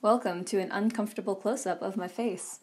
Welcome to an uncomfortable close-up of my face.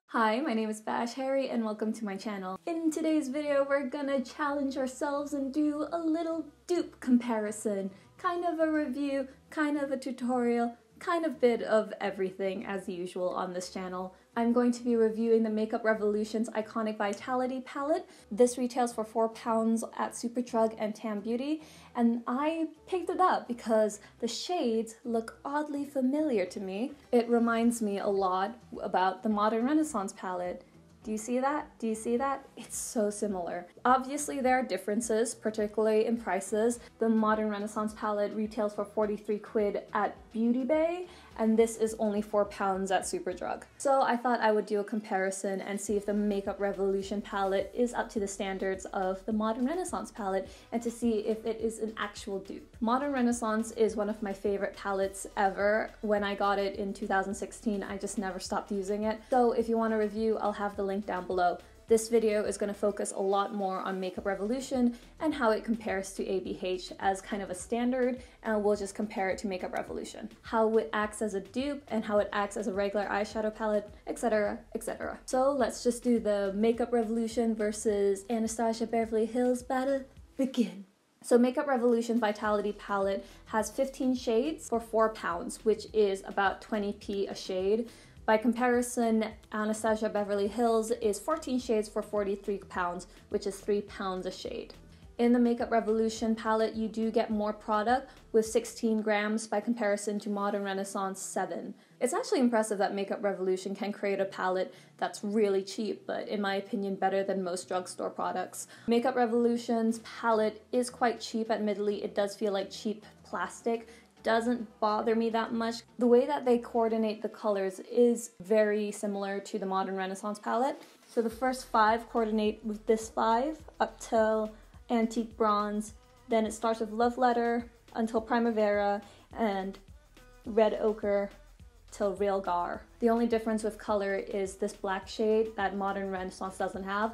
Hi, my name is Bash Harry and welcome to my channel. In today's video, we're gonna challenge ourselves and do a little dupe comparison. Kind of a review, kind of a tutorial, kind of bit of everything as usual on this channel. I'm going to be reviewing the Makeup Revolution's Iconic Vitality palette. This retails for £4 at Superdrug and Tam Beauty, and I picked it up because the shades look oddly familiar to me. It reminds me a lot about the Modern Renaissance palette. Do you see that? Do you see that? It's so similar. Obviously there are differences, particularly in prices. The Modern Renaissance palette retails for 43 quid at Beauty Bay, and this is only £4 at Superdrug. So I thought I would do a comparison and see if the Makeup Revolution palette is up to the standards of the Modern Renaissance palette, and to see if it is an actual dupe. Modern Renaissance is one of my favorite palettes ever. When I got it in 2016, I just never stopped using it. So if you want a review, I'll have the link down below. This video is going to focus a lot more on Makeup Revolution and how it compares to ABH as kind of a standard, and we'll just compare it to Makeup Revolution. How it acts as a dupe and how it acts as a regular eyeshadow palette, etc, etc. So let's just do the Makeup Revolution versus Anastasia Beverly Hills battle. Begin. So Makeup Revolution Vitality palette has 15 shades for £4, which is about 20p a shade. By comparison, Anastasia Beverly Hills is 14 shades for £43, which is £3 a shade. In the Makeup Revolution palette, you do get more product with 16 grams by comparison to Modern Renaissance 7. It's actually impressive that Makeup Revolution can create a palette that's really cheap, but in my opinion better than most drugstore products. Makeup Revolution's palette is quite cheap, admittedly. It does feel like cheap plastic. Doesn't bother me that much. The way that they coordinate the colors is very similar to the Modern Renaissance palette. So the first 5 coordinate with this 5 up till Antique Bronze, then it starts with Love Letter until Primavera, and Red Ochre till Real Gar. The only difference with color is this black shade that Modern Renaissance doesn't have.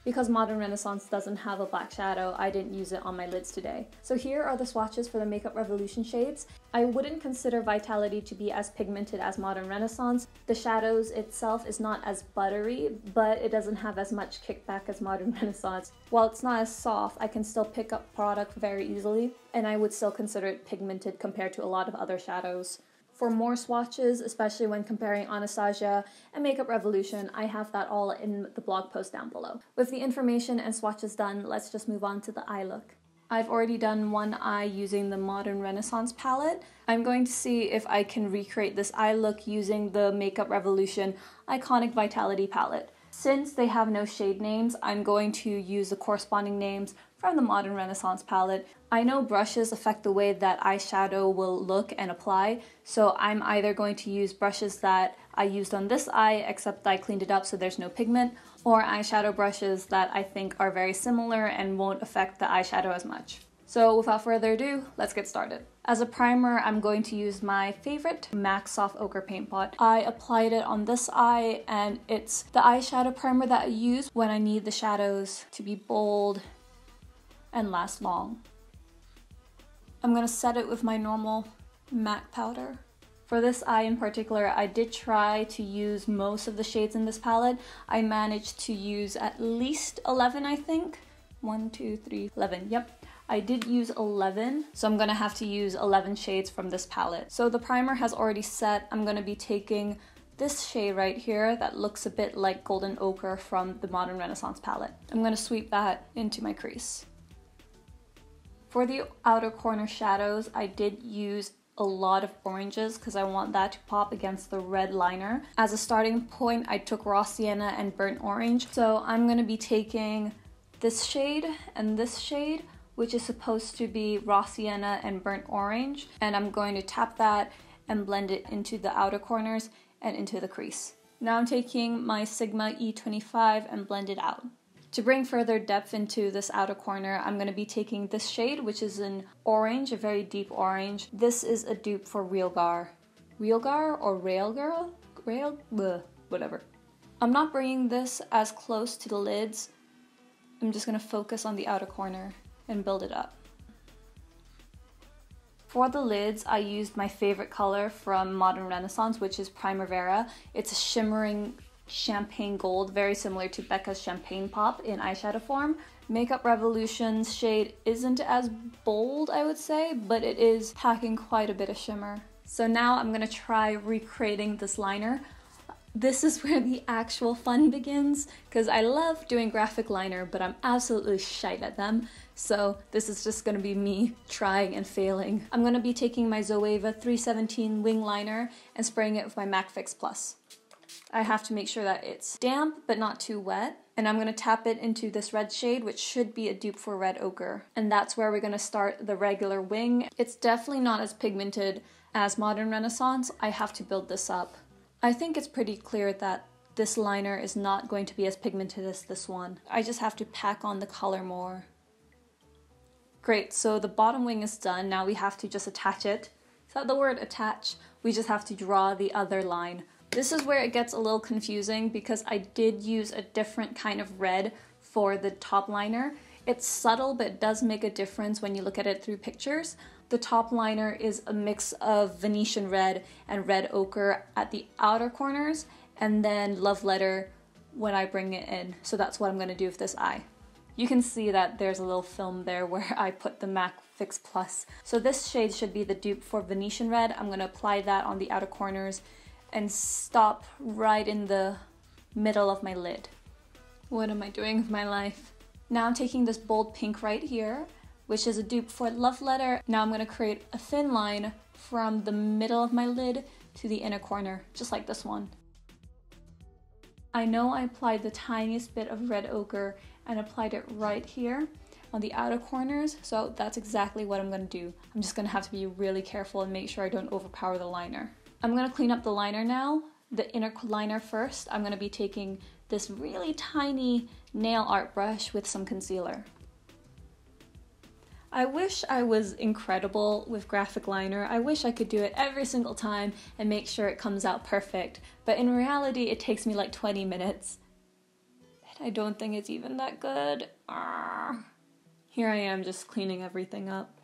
Because Modern Renaissance doesn't have a black shadow, I didn't use it on my lids today. So here are the swatches for the Makeup Revolution shades. I wouldn't consider Vitality to be as pigmented as Modern Renaissance. The shadows itself is not as buttery, but it doesn't have as much kickback as Modern Renaissance. While it's not as soft, I can still pick up product very easily, and I would still consider it pigmented compared to a lot of other shadows. For more swatches, especially when comparing Anastasia and Makeup Revolution, I have that all in the blog post down below. With the information and swatches done, let's just move on to the eye look. I've already done one eye using the Modern Renaissance palette. I'm going to see if I can recreate this eye look using the Makeup Revolution Iconic Vitality palette. Since they have no shade names, I'm going to use the corresponding names from the Modern Renaissance palette. I know brushes affect the way that eyeshadow will look and apply, so I'm either going to use brushes that I used on this eye, except I cleaned it up so there's no pigment, or eyeshadow brushes that I think are very similar and won't affect the eyeshadow as much. So without further ado, let's get started. As a primer, I'm going to use my favorite MAC Soft Ochre Paint Pot. I applied it on this eye, and it's the eyeshadow primer that I use when I need the shadows to be bold and last long. I'm gonna set it with my normal MAC powder. For this eye in particular, I did try to use most of the shades in this palette. I managed to use at least 11, I think. 1, 2, 3, 11, yep. I did use 11, so I'm gonna have to use 11 shades from this palette. So the primer has already set. I'm gonna be taking this shade right here that looks a bit like Golden Ochre from the Modern Renaissance palette. I'm gonna sweep that into my crease. For the outer corner shadows, I did use a lot of oranges because I want that to pop against the red liner. As a starting point, I took Raw Sienna and Burnt Orange. So I'm gonna be taking this shade and this shade, which is supposed to be Raw Sienna and Burnt Orange, and I'm going to tap that and blend it into the outer corners and into the crease. Now I'm taking my Sigma E25 and blend it out. To bring further depth into this outer corner, I'm going to be taking this shade, which is an orange, a very deep orange. This is a dupe for Real Gar. Real Gar or Rail Girl? Rail? Bleh, whatever. I'm not bringing this as close to the lids. I'm just going to focus on the outer corner and build it up. For the lids, I used my favorite color from Modern Renaissance, which is Primavera. It's a shimmering champagne gold, very similar to Becca's Champagne Pop in eyeshadow form. Makeup Revolution's shade isn't as bold, I would say, but it is packing quite a bit of shimmer. So now I'm gonna try recreating this liner. This is where the actual fun begins, because I love doing graphic liner, but I'm absolutely shite at them. So this is just gonna be me trying and failing. I'm gonna be taking my Zoeva 317 wing liner and spraying it with my MAC Fix Plus. I have to make sure that it's damp but not too wet. And I'm gonna tap it into this red shade, which should be a dupe for Red Ochre. And that's where we're gonna start the regular wing. It's definitely not as pigmented as Modern Renaissance. I have to build this up. I think it's pretty clear that this liner is not going to be as pigmented as this one. I just have to pack on the color more. Great, so the bottom wing is done. Now we have to just attach it. Is that the word, attach? We just have to draw the other line. This is where it gets a little confusing because I did use a different kind of red for the top liner. It's subtle, but it does make a difference when you look at it through pictures. The top liner is a mix of Venetian red and Red Ochre at the outer corners, and then Love Letter when I bring it in. So that's what I'm gonna do with this eye. You can see that there's a little film there where I put the MAC Fix Plus. So this shade should be the dupe for Venetian red. I'm gonna apply that on the outer corners and stop right in the middle of my lid. What am I doing with my life? Now I'm taking this bold pink right here, which is a dupe for Love Letter. Now I'm gonna create a thin line from the middle of my lid to the inner corner, just like this one. I know I applied the tiniest bit of Red Ochre and applied it right here on the outer corners, so that's exactly what I'm gonna do. I'm just gonna have to be really careful and make sure I don't overpower the liner. I'm gonna clean up the liner now, the inner liner first. I'm gonna be taking this really tiny nail art brush with some concealer. I wish I was incredible with graphic liner. I wish I could do it every single time and make sure it comes out perfect, but in reality it takes me like 20 minutes. And I don't think it's even that good. Here I am just cleaning everything up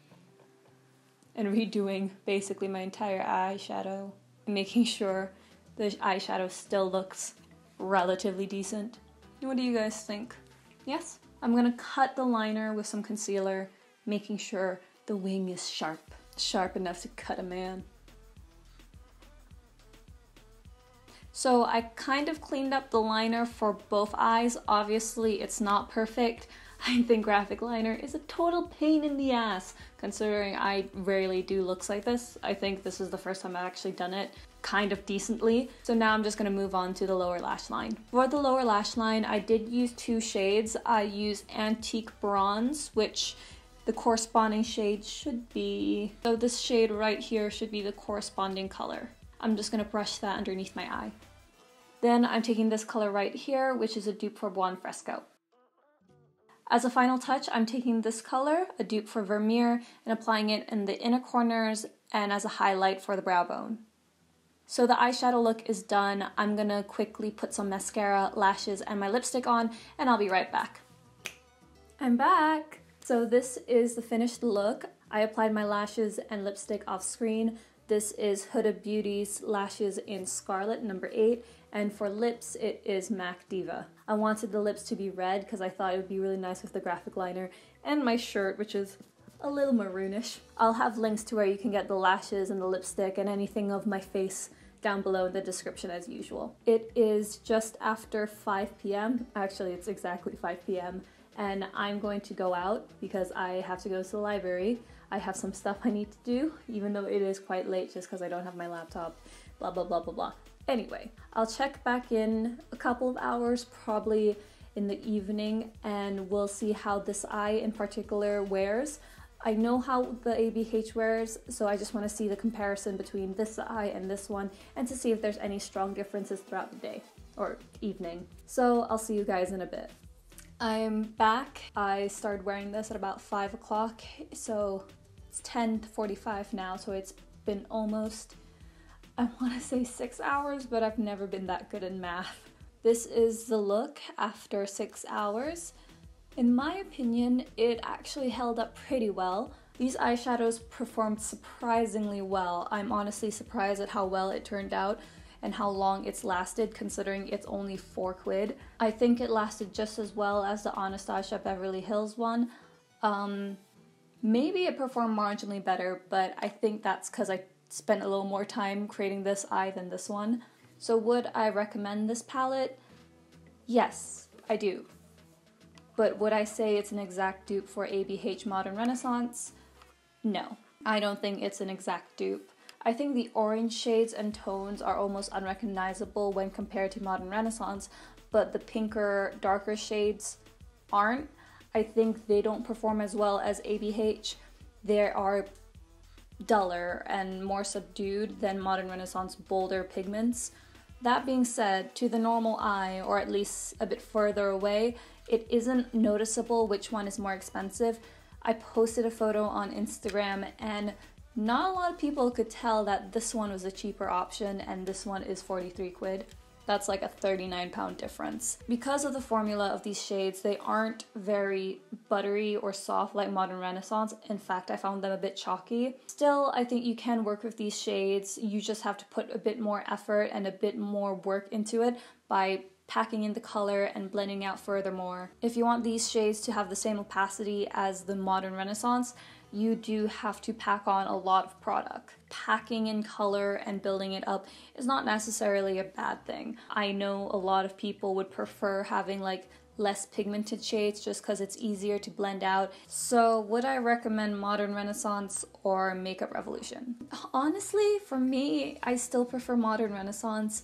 and redoing basically my entire eyeshadow, making sure the eyeshadow still looks relatively decent. What do you guys think? Yes? I'm gonna cut the liner with some concealer, making sure the wing is sharp enough to cut a man. So I kind of cleaned up the liner for both eyes. Obviously it's not perfect. I think graphic liner is a total pain in the ass, considering I rarely do looks like this. I think this is the first time I've actually done it kind of decently. So now I'm just gonna move on to the lower lash line. For the lower lash line, I did use two shades. I used Antique Bronze, which the corresponding shade should be, so this shade right here should be the corresponding color. I'm just gonna brush that underneath my eye. Then I'm taking this color right here, which is a dupe for Buon Fresco. As a final touch, I'm taking this color, a dupe for Vermeer, and applying it in the inner corners and as a highlight for the brow bone. So the eyeshadow look is done. I'm gonna quickly put some mascara, lashes, and my lipstick on, and I'll be right back. I'm back! So this is the finished look. I applied my lashes and lipstick off screen. This is Huda Beauty's Lashes in Scarlet, number 8. And for lips, it is MAC Diva. I wanted the lips to be red because I thought it would be really nice with the graphic liner and my shirt, which is a little maroonish. I'll have links to where you can get the lashes and the lipstick and anything of my face down below in the description as usual. It is just after 5 p.m. Actually, it's exactly 5 p.m. and I'm going to go out because I have to go to the library. I have some stuff I need to do, even though it is quite late just because I don't have my laptop, blah, blah, blah, blah, blah. Anyway, I'll check back in a couple of hours, probably in the evening, and we'll see how this eye in particular wears. I know how the ABH wears, so I just want to see the comparison between this eye and this one, and to see if there's any strong differences throughout the day, or evening. So I'll see you guys in a bit. I'm back. I started wearing this at about 5 o'clock, so it's 10:45 now, so it's been almost, I want to say 6 hours, but I've never been that good in math. This is the look after 6 hours. In my opinion, it actually held up pretty well. These eyeshadows performed surprisingly well. I'm honestly surprised at how well it turned out and how long it's lasted considering it's only 4 quid. I think it lasted just as well as the Anastasia Beverly Hills one. Maybe it performed marginally better, but I think that's because I spent a little more time creating this eye than this one. So would I recommend this palette? Yes, I do. But would I say it's an exact dupe for ABH Modern Renaissance? No, I don't think it's an exact dupe. I think the orange shades and tones are almost unrecognizable when compared to Modern Renaissance, but the pinker, darker shades aren't. I think they don't perform as well as ABH. They are duller and more subdued than Modern Renaissance bolder pigments. That being said, to the normal eye, or at least a bit further away, it isn't noticeable which one is more expensive. I posted a photo on Instagram and not a lot of people could tell that this one was a cheaper option and this one is 43 quid. That's like a £39 difference. Because of the formula of these shades, they aren't very buttery or soft like Modern Renaissance. In fact, I found them a bit chalky. Still, I think you can work with these shades. You just have to put a bit more effort and a bit more work into it by packing in the color and blending out furthermore. If you want these shades to have the same opacity as the Modern Renaissance, you do have to pack on a lot of product. Packing in color and building it up is not necessarily a bad thing. I know a lot of people would prefer having like less pigmented shades just because it's easier to blend out. So would I recommend Modern Renaissance or Makeup Revolution? Honestly, for me, I still prefer Modern Renaissance.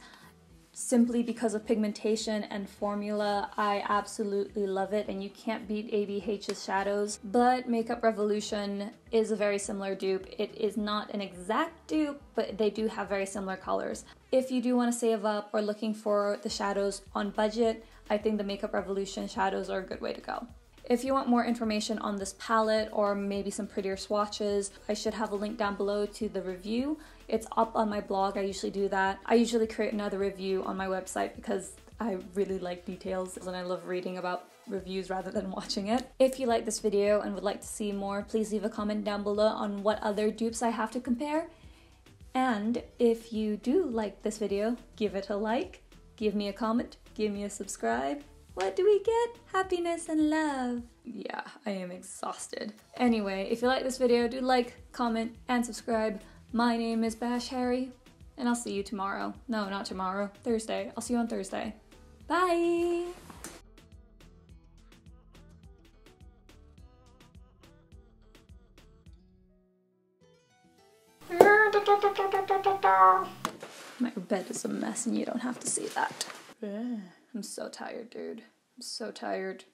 Simply because of pigmentation and formula. I absolutely love it and you can't beat ABH's shadows. But Makeup Revolution is a very similar dupe. It is not an exact dupe, but they do have very similar colors. If you do want to save up or looking for the shadows on budget, I think the Makeup Revolution shadows are a good way to go. If you want more information on this palette or maybe some prettier swatches, I should have a link down below to the review. It's up on my blog, I usually do that. I usually create another review on my website because I really like details and I love reading about reviews rather than watching it. If you like this video and would like to see more, please leave a comment down below on what other dupes I have to compare. And if you do like this video, give it a like, give me a comment, give me a subscribe. What do we get? Happiness and love. Yeah, I am exhausted. Anyway, if you like this video, do like, comment, and subscribe. My name is Bash Harry, and I'll see you tomorrow. No, not tomorrow. Thursday. I'll see you on Thursday. Bye! My bed is a mess and you don't have to see that. I'm so tired, dude. I'm so tired.